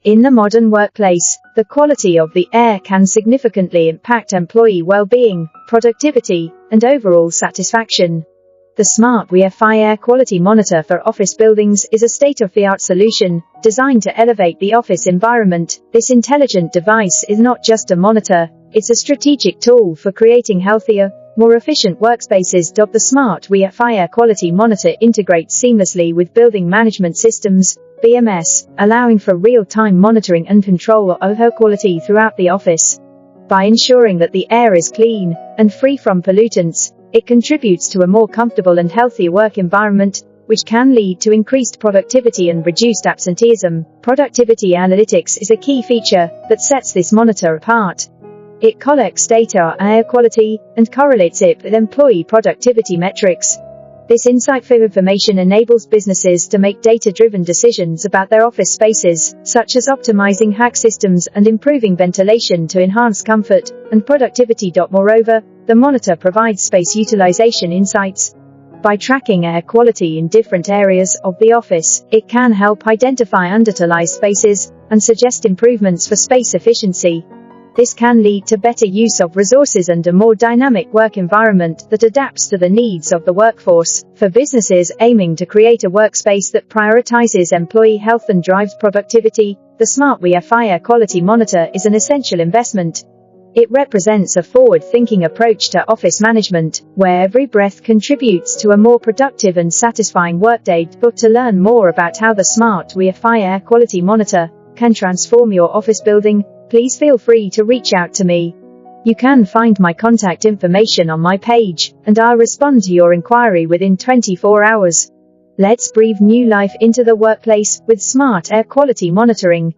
In the modern workplace, the quality of the air can significantly impact employee well-being, productivity, and overall satisfaction. The Smart WiFi Air Quality Monitor for office buildings is a state-of-the-art solution designed to elevate the office environment. This intelligent device is not just a monitor, it's a strategic tool for creating healthier, more efficient workspaces. The Smart WiFi Air Quality Monitor integrates seamlessly with building management systems, BMS, allowing for real-time monitoring and control of air quality throughout the office. By ensuring that the air is clean and free from pollutants, it contributes to a more comfortable and healthier work environment, which can lead to increased productivity and reduced absenteeism. Productivity analytics is a key feature that sets this monitor apart. It collects data on air quality and correlates it with employee productivity metrics. This insightful information enables businesses to make data-driven decisions about their office spaces, such as optimizing HVAC systems and improving ventilation to enhance comfort and productivity. Moreover, the monitor provides space utilization insights. By tracking air quality in different areas of the office, it can help identify underutilized spaces and suggest improvements for space efficiency. This can lead to better use of resources and a more dynamic work environment that adapts to the needs of the workforce. For businesses aiming to create a workspace that prioritizes employee health and drives productivity, the Smart WiFi Air Quality Monitor is an essential investment. It represents a forward-thinking approach to office management, where every breath contributes to a more productive and satisfying workday. To learn more about how the Smart WiFi Air Quality Monitor can transform your office building, please feel free to reach out to me. You can find my contact information on my page, and I'll respond to your inquiry within 24 hours. Let's breathe new life into the workplace with smart air quality monitoring.